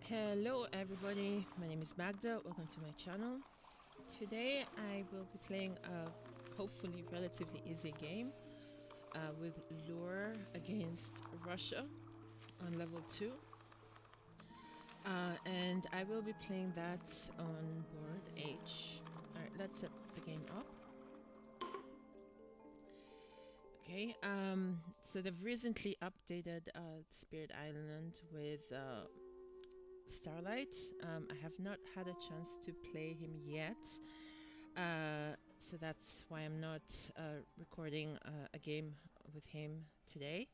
Hello everybody, my name is Magda, welcome to my channel. Today I will be playing a hopefully relatively easy game with Lure against Russia on level 2. And I will be playing that on board H. Alright, let's set the game up. Okay, so they've recently updated Spirit Island with Starlight. I have not had a chance to play him yet, so that's why I'm not recording a game with him today,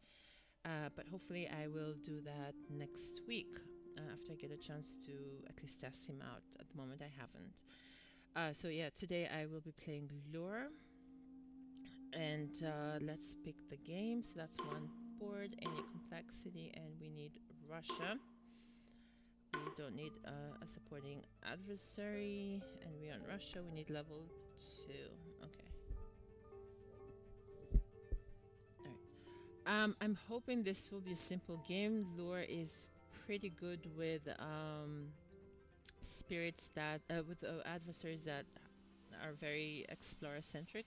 but hopefully I will do that next week after I get a chance to at least test him out. At the moment I haven't. So yeah, today I will be playing Lure, and let's pick the game. So that's one board, any complexity, and we need Russia. We don't need a supporting adversary, and we're on Russia. We need level 2. Okay. Alright. I'm hoping this will be a simple game. Lure is pretty good with spirits that with adversaries that are very explorer-centric.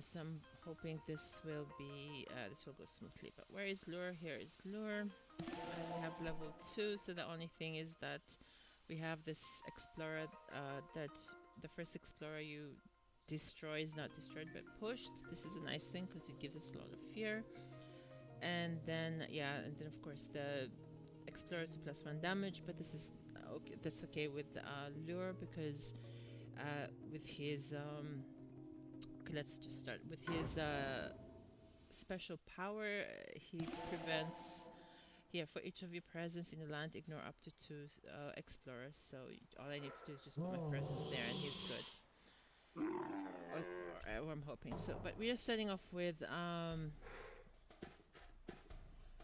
So I'm hoping this will go smoothly. But where is Lure? Here is Lure. We have level 2, so the only thing is that we have this explorer that the first explorer you destroy is not destroyed but pushed. This is a nice thing because it gives us a lot of fear. And then and then of course the explorer is +1 damage, but this is okay. That's okay with Lure because with his okay, let's just start with his special power. He prevents, for each of your presence in the land, ignore up to 2 explorers. So all I need to do is just put my presence there and he's good. Or I'm hoping so. But we are starting off with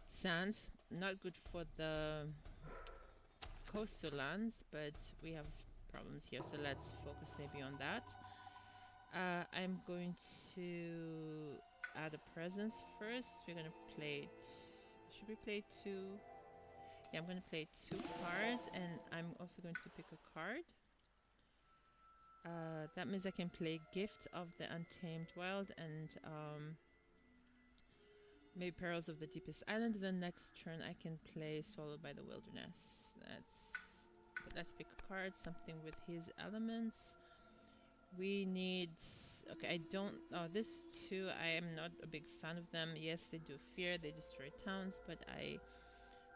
sands. Not good for the coastal lands, but we have problems here. So let's focus maybe on that. I'm going to add a presence first. We're going to play... should we play 2? Yeah, I'm going to play 2 cards, and I'm also going to pick a card. That means I can play Gift of the Untamed Wild and maybe Perils of the Deepest Island. The next turn I can play Swallowed by the Wilderness. Let's pick a card, something with his elements. We need... okay, I don't... oh, this 2, I am not a big fan of them. Yes, they do fear, they destroy towns, but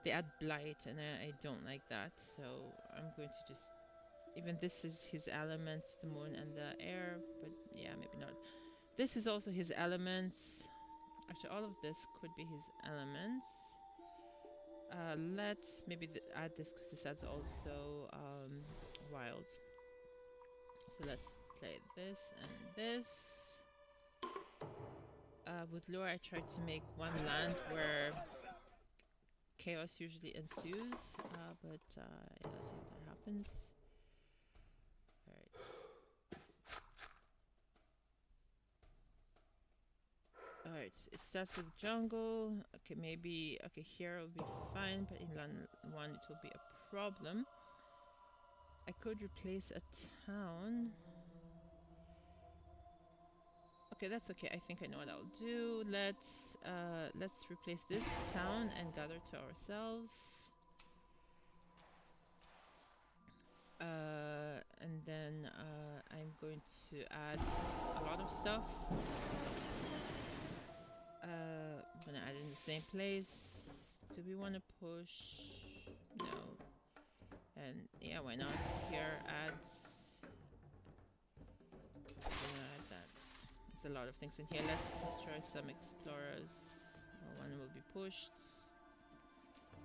they add blight, and I don't like that. So I'm going to just... even this is his elements, the moon and the air, but yeah, maybe not. This is also his elements. Actually, all of this could be his elements. Let's maybe add this because this adds also wilds. So let's play this and this. With Lure, I tried to make one land where chaos usually ensues, but let's see if that happens. Alright. Alright, it starts with jungle. Okay, maybe... okay, here will be fine, but in land 1 it will be a problem. I could replace a town. Okay, that's okay. I think I know what I'll do. Let's replace this town and gather to ourselves. And then I'm going to add a lot of stuff. I'm gonna add in the same place. Do we want to push? No. And yeah, why not? Here, add that. There's a lot of things in here. Let's destroy some explorers. One will be pushed.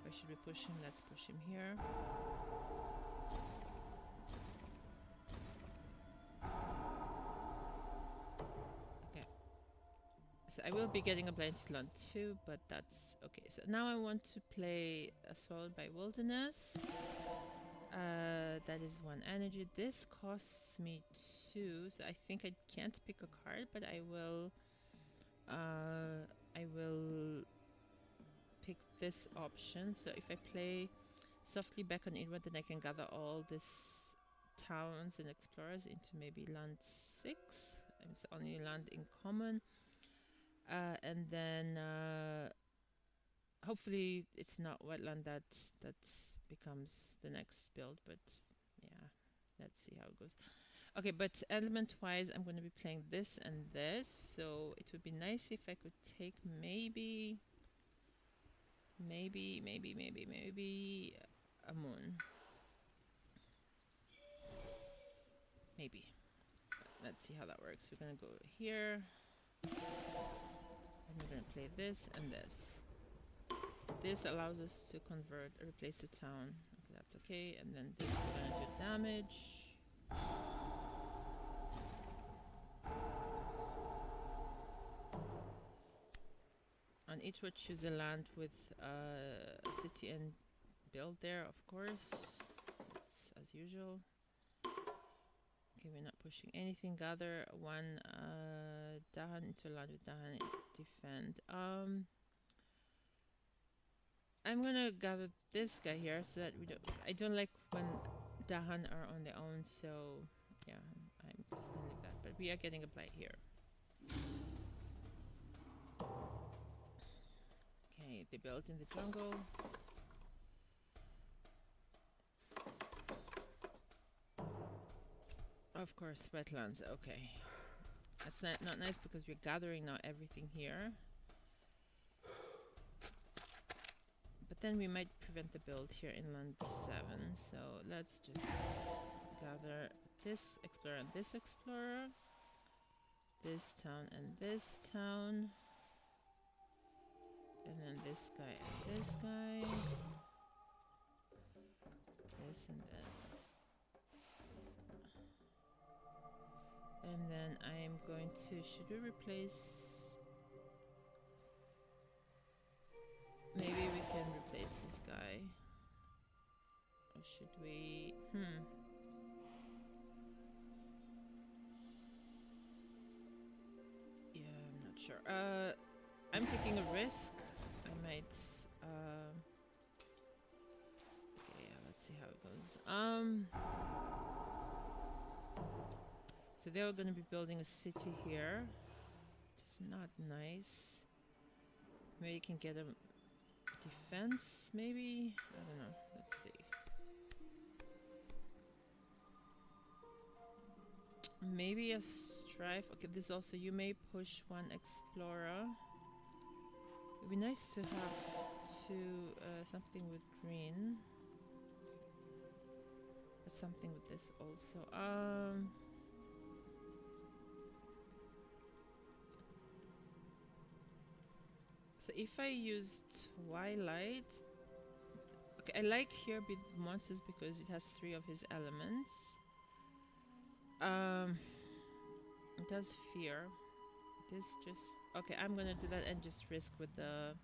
Where should we push him? Let's push him here. Okay. So I will be getting a blind land too, but that's okay. So now I want to play a Swallowed by Wilderness. That is 1 energy. This costs me 2, so I think I can't pick a card, but I will pick this option. So if I play softly beckon inward, then I can gather all these towns and explorers into maybe land 6. It's the only land in common. And then hopefully it's not wetland that becomes the next build, but yeah, let's see how it goes. Okay, but element wise, I'm going to be playing this and this, so it would be nice if I could take maybe a moon. Maybe. Let's see how that works. We're going to go here, and we're going to play this and this. This allows us to convert or replace the town. Okay, that's okay. And then this, we're going to do damage. On each would choose a land with a city and build there, of course. It's as usual. Okay, we're not pushing anything. Gather one Dahan into land with Dahan, defend. I'm gonna gather this guy here so that we don't. I don't like when Dahan are on their own, so yeah, I'm just gonna leave that. But we are getting a blight here. Okay, they built in the jungle. Of course, wetlands. Okay, that's not nice because we're gathering now everything here. But then we might prevent the build here in land 7. So let's just gather this explorer and this explorer, this town and this town, and then this guy and this guy, this and this. And then I'm going to, should we replace, maybe we can replace this guy, or should we, yeah, I'm not sure. I'm taking a risk. I might, okay, yeah, let's see how it goes. So they're going to be building a city here, which is not nice. Maybe you can get a defense, maybe? I don't know. Let's see. Maybe a strife. Okay, this also, you may push one explorer. It would be nice to have something with green. But something with this also. So if I use Twilight, okay, I like here with monsters because it has 3 of his elements. It does fear. This just, okay, I'm gonna do that and just risk with the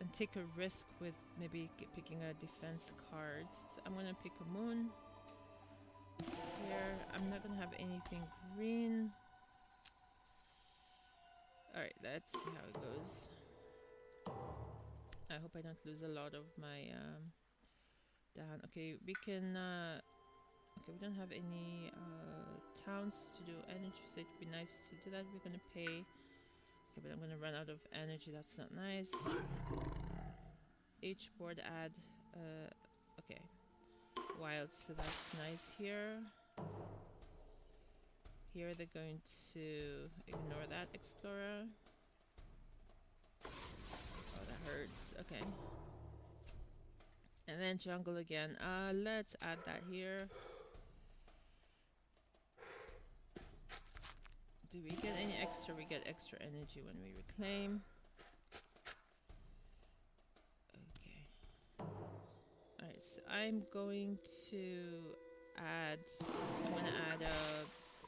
and take a risk with maybe picking a defense card. So I'm gonna pick a moon. Here, I'm not gonna have anything green. Alright, let's see how it goes. I hope I don't lose a lot of my Dahan. Okay, we can okay, we don't have any towns to do energy, so it'd be nice to do that. We're gonna pay. Okay, but I'm gonna run out of energy, that's not nice. Each board add okay, wild, so that's nice here. Here they're going to ignore that explorer. Oh, that hurts. Okay. And then jungle again. Let's add that here. Do we get any extra? We get extra energy when we reclaim. Okay. Alright, so I'm going to add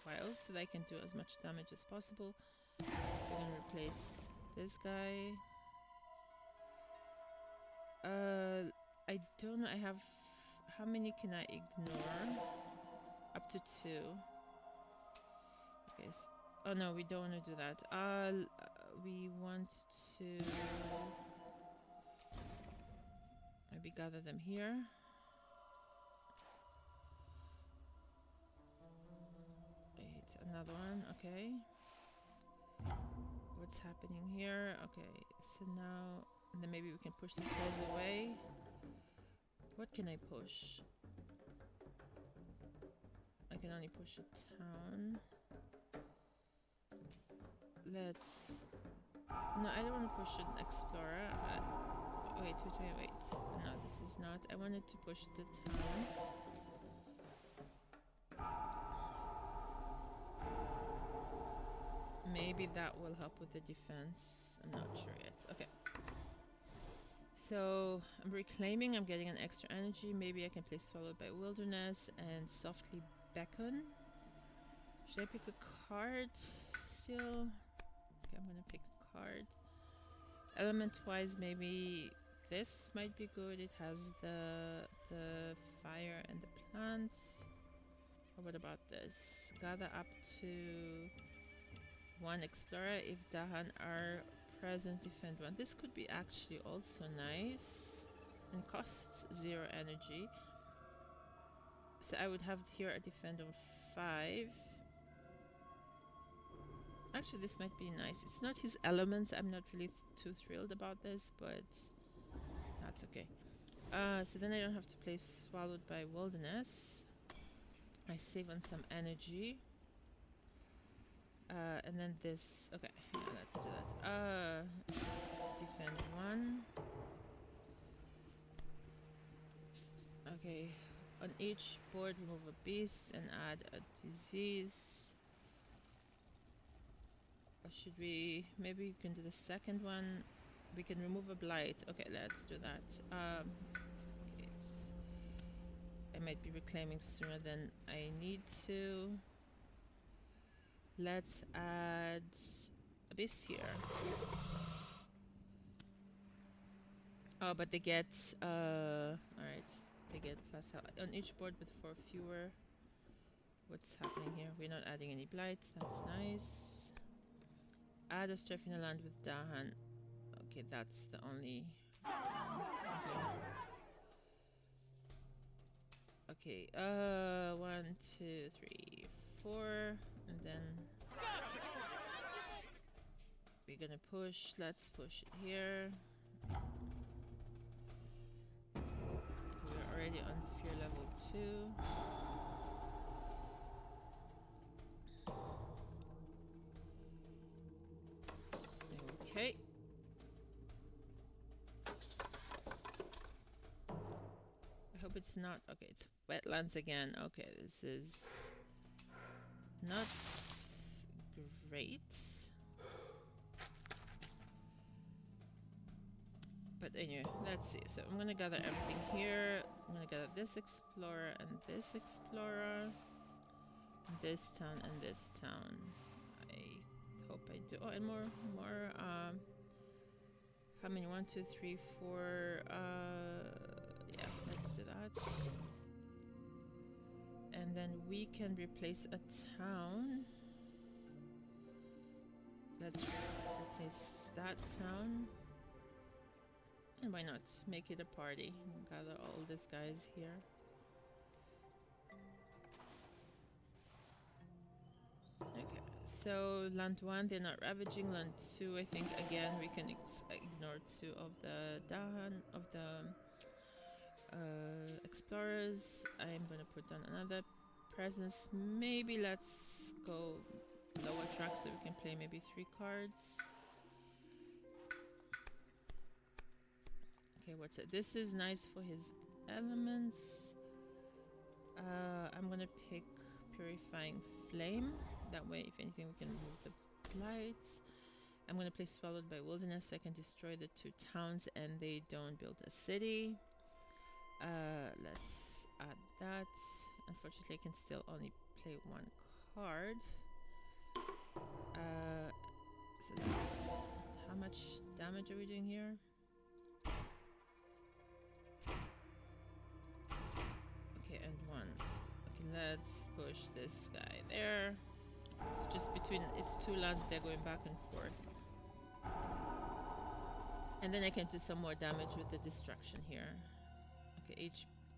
wild so that I can do as much damage as possible. We're gonna replace this guy. I don't know, I have, how many can I ignore? Up to 2. Okay, oh no, we don't want to do that. we want to maybe gather them here. It's another one, okay. What's happening here? Okay, so now, and then maybe we can push these guys away. What can I push? I can only push a town. Let's... No, I don't want to push an explorer. Wait. No, this is not. I wanted to push the town. Maybe that will help with the defense. I'm not sure yet. Okay. So I'm reclaiming. I'm getting an extra energy. Maybe I can play Swallowed by Wilderness and softly beckon. Should I pick a card still? Okay, I'm gonna pick a card. Element-wise, maybe this might be good. It has the fire and the plant. Or what about this? Gather up to 1 explorer. If Dahan are present, defend 1. This could be actually also nice and costs 0 energy. So I would have here a defend of 5. Actually, this might be nice. It's not his elements. I'm not really too thrilled about this, but that's okay. So then I don't have to play Swallowed by Wilderness. I save on some energy. And then this... Okay, yeah, let's do that. Defend 1. Okay, on each board remove a beast and add a disease. Or should we... Maybe we can do the second one. We can remove a blight. Okay, let's do that. Okay, I might be reclaiming sooner than I need to. Let's add a beast here. Oh, but they get... Alright. They get plus health. On each board with 4 fewer. What's happening here? We're not adding any blight. That's nice. Add a strife in the land with Dahan. Okay, that's the only... Okay, 1, 2, 3, 4, and then we're gonna push. Let's push it here. We're already on fear level 2. Okay. I hope it's not... Okay, it's wetlands again. Okay, this is not great. But anyway, let's see. So I'm gonna gather everything here. I'm gonna gather this explorer and this explorer. This town and this town. I hope I do. Oh, and more. How many? 1, 2, 3, 4. Yeah, let's do that. And then we can replace a town. Let's replace that town. And why not make it a party? Gather all these guys here. Okay, so land 1, they're not ravaging. Land 2, I think again we can ignore 2 of the Dahan, of the explorers. I'm gonna put down another presence. Maybe let's go lower track so we can play maybe 3 cards. Okay, what's it? This is nice for his elements. I'm gonna pick Purifying Flame. That way, if anything, we can remove the blights. I'm gonna play Swallowed by Wilderness. I can destroy the 2 towns and they don't build a city. Let's add that. Unfortunately, I can still only play 1 card. So that's... How much damage are we doing here? Okay, and 1. Okay, let's push this guy there. It's just between... It's 2 lands, they're going back and forth. And then I can do some more damage with the destruction here. Okay,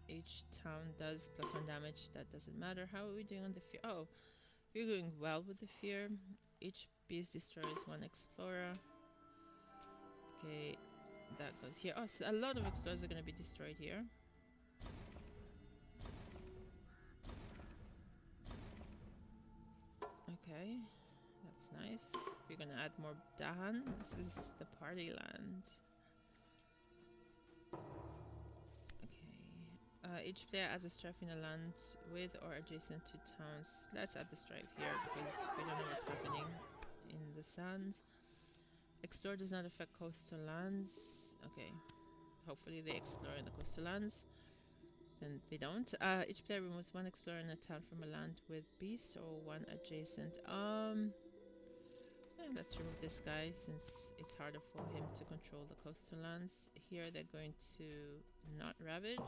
each town does +1 damage. That doesn't matter. How are we doing on the fear? Oh, we're doing well with the fear. Each beast destroys 1 explorer. Okay, that goes here. Oh, so a lot of explorers are going to be destroyed here. Okay, that's nice. We're going to add more Dahan. This is the party land. Each player adds a strife in a land with or adjacent to towns. Let's add the strife here because we don't know what's happening in the sands. Explore does not affect coastal lands. Okay, hopefully they explore in the coastal lands. Then they don't. Each player removes 1 explorer in a town from a land with beasts or 1 adjacent. Yeah, let's remove this guy since it's harder for him to control the coastal lands. Here they're going to not ravage.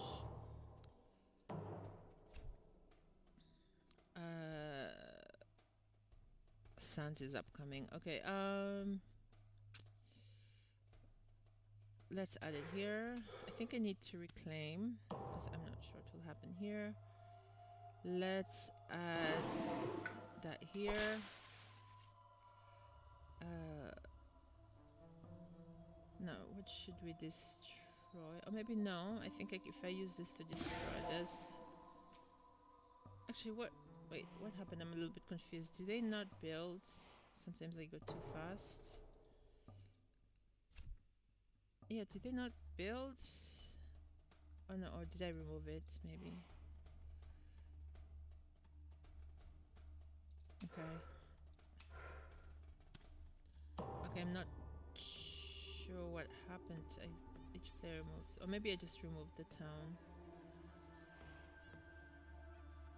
Sands is upcoming. Okay, let's add it here. I think I need to reclaim because I'm not sure what will happen here. Let's add that here. No, what should we destroy? Or maybe no. I think if I use this to destroy this. Actually, what? Wait, what happened? I'm a little bit confused. Did they not build? Sometimes they go too fast. Yeah, did they not build? Oh no, or did I remove it? Maybe. Okay. Okay, I'm not sure what happened. Each player moves. Or maybe I just removed the town.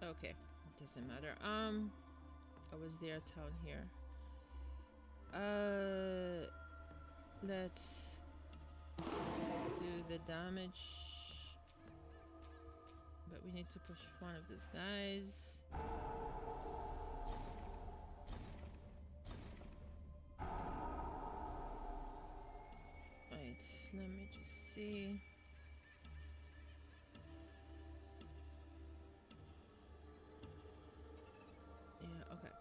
Okay, it doesn't matter. Or was there a town here? Let's do the damage. But we need to push 1 of these guys. Right, let me just see. Yeah, okay.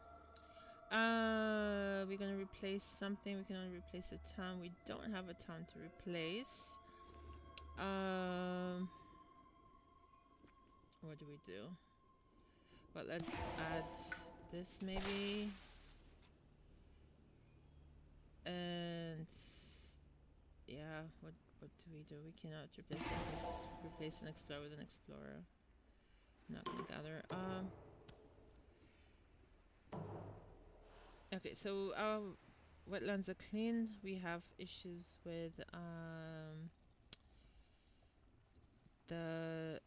We're gonna replace something. We can only replace a town. We don't have a town to replace. What do we do? Well, let's add this maybe. And yeah, what do we do? We cannot replace this. Replace an explorer with an explorer. Not gonna gather. Okay, so our wetlands are clean. We have issues with the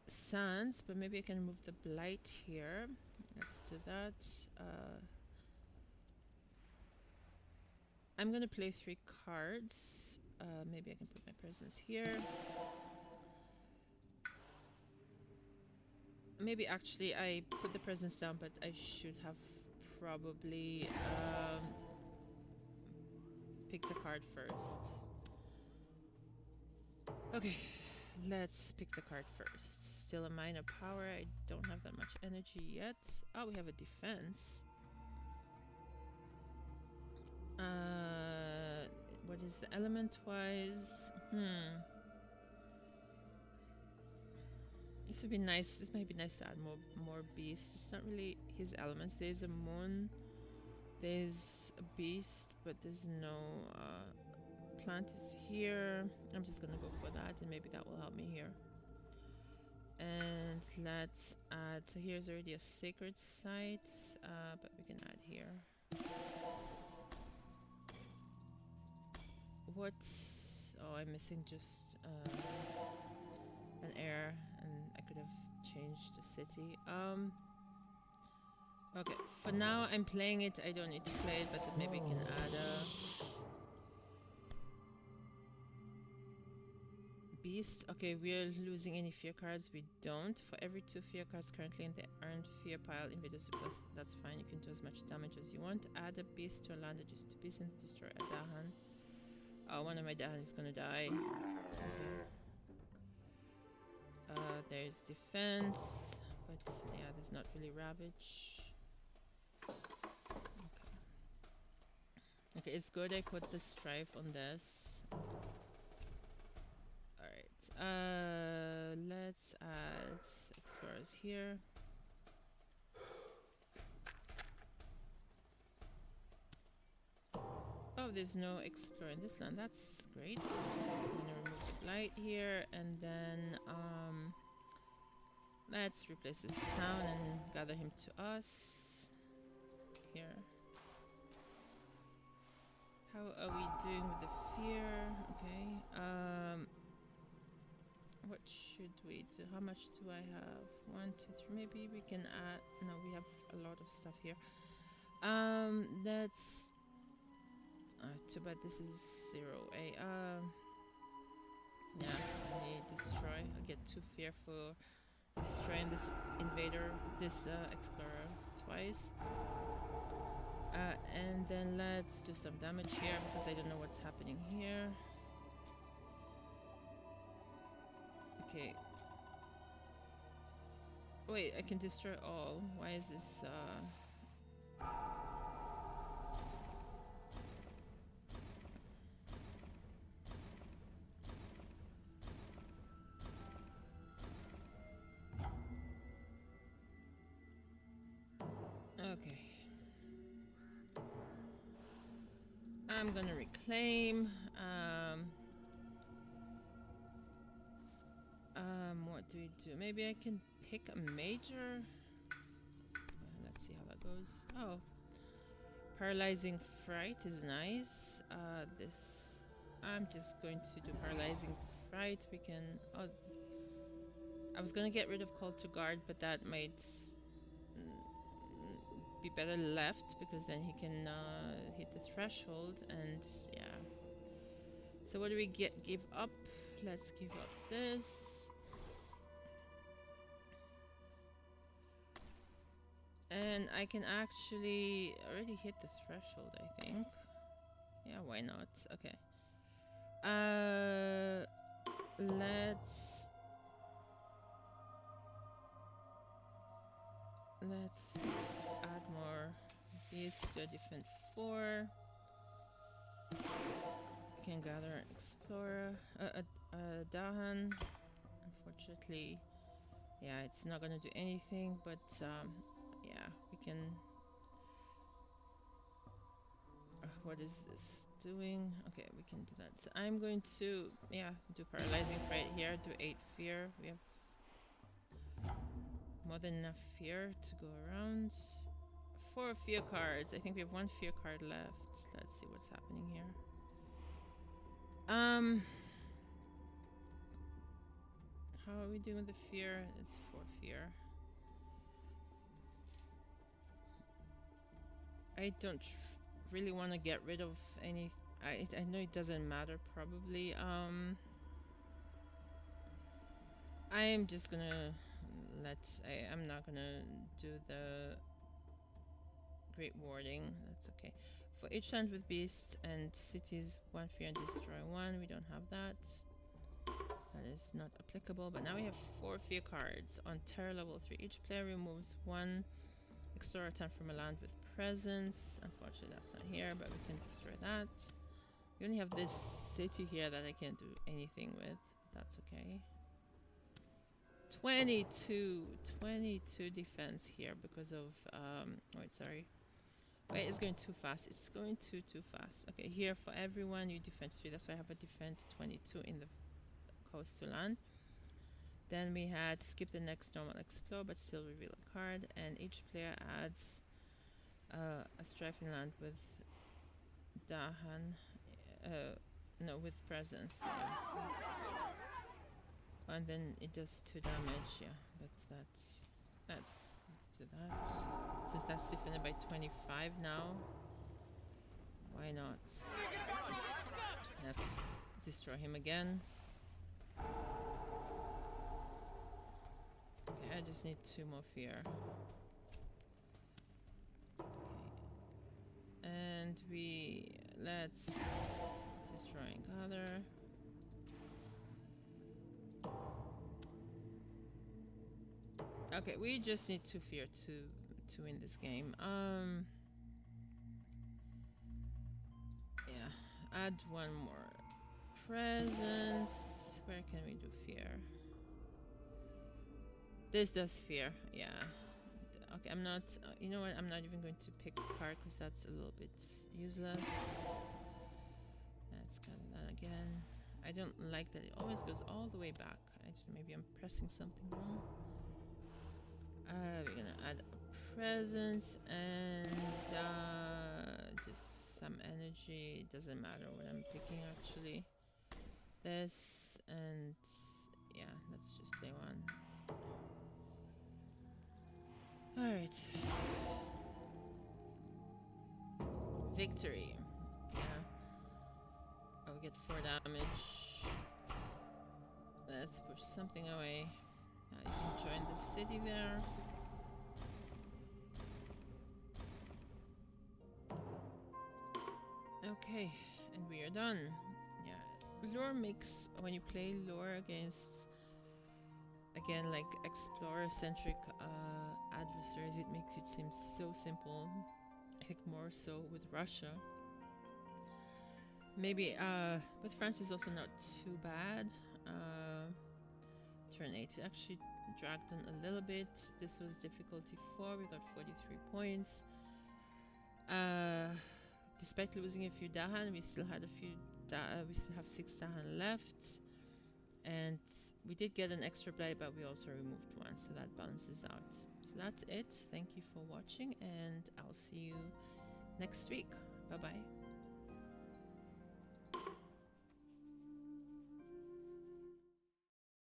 sands, but maybe I can remove the blight here. Let's do that. I'm gonna play 3 cards. Maybe I can put my presence here. Maybe actually I put the presents down, but I should have probably picked a card first. Okay, let's pick the card first. Still a minor power. I don't have that much energy yet. Oh, we have a defense. What is the element wise? This would be nice. This might be nice to add more beasts. It's not really his elements. There's a moon, there's a beast, but there's no plant is here. I'm just gonna go for that, and maybe that will help me here. And let's add. So here's already a sacred site, but we can add here. What? Oh, I'm missing just an air, and I could have changed the city. Okay, for now I'm playing it. I don't need to play it, but maybe I can add a beast. Okay, we're losing any fear cards. We don't. For every 2 fear cards currently in the earned fear pile, invaders plus. That's fine. You can do as much damage as you want. Add a beast to a land adjacent to beast and destroy a Dahan. Oh, one of my dad is gonna die. Okay. There's defense, but yeah, there's not really ravage. Okay, it's good I put the strife on this. Alright, let's add explorers here. Oh, there's no explorer in this land. That's great. I'm gonna remove the blight here, and then let's replace this town and gather him to us. Here. How are we doing with the fear? Okay. What should we do? How much do I have? 1, 2, 3. Maybe we can add. No, we have a lot of stuff here. Let's. Too bad this is 0A. Yeah, I destroy. I get too fearful destroying this invader, this explorer twice. And then let's do some damage here because I don't know what's happening here. Okay. Wait, I can destroy all. Why is this okay. I'm gonna reclaim. What do we do? Maybe I can pick a major. Let's see how that goes. Oh, paralyzing fright is nice. This I'm just going to do paralyzing fright. We can. Oh, I was gonna get rid of call to guard, but that might be better left because then he can hit the threshold and yeah. So what do we give up? Let's give up this. And I can actually already hit the threshold, I think. Yeah, why not? Okay. Let's add more beasts to a different 4. We can gather an explorer, Dahan. Unfortunately, yeah, it's not gonna do anything, but yeah, we can. What is this doing? Okay, we can do that. So I'm going to, yeah, do paralyzing right here, do 8 fear. We have more than enough fear to go around. 4 fear cards. I think we have 1 fear card left. Let's see what's happening here. How are we doing with the fear? It's 4 fear. I don't really want to get rid of any. I know it doesn't matter probably. I am just gonna I'm not gonna do the great warding. That's okay. For each land with beasts and cities, 1 fear and destroy 1. We don't have that. That is not applicable. But now we have 4 fear cards on terror level 3. Each player removes 1 explorer town from a land with presence. Unfortunately, that's not here, but we can destroy that. We only have this city here that I can't do anything with. That's okay. 22 defense here because of wait, sorry. Wait, it's going too fast. It's going too fast. Okay, here for everyone you defend 3. That's why I have a defense 22 in the coastal land. Then we had skip the next normal explore but still reveal a card, and each player adds a strifing land with Dahan, no, with presence. Yeah. And then it does 2 damage, yeah, but let's do that. Since that's defended by 25 now, why not? Let's destroy him again. Okay, I just need 2 more fear. Okay. And let's destroying Okay, we just need 2 fear to win this game. Yeah, add 1 more presence. Where can we do fear? This does fear, yeah. Okay, I'm not, you know what, I'm not even going to pick a card because that's a little bit useless. Let's cut that again. I don't like that it always goes all the way back. Maybe I'm pressing something wrong. We're gonna add a presence and just some energy. It doesn't matter what I'm picking actually. This and yeah, let's just play one. Alright. Victory. Yeah. Oh, we get 4 damage. Let's push something away. You can join the city there. Okay, and we are done. Yeah. Lure makes, when you play lure against, again, like explorer-centric adversaries, it makes it seem so simple. I think more so with Russia. Maybe, but France is also not too bad. Turn 8 actually dragged on a little bit. This was difficulty 4. We got 43 points. Despite losing a few Dahan, we still had a few. We still have 6 Dahan left, and we did get an extra blade, but we also removed 1, so that balances out. So that's it. Thank you for watching, and I'll see you next week. Bye bye.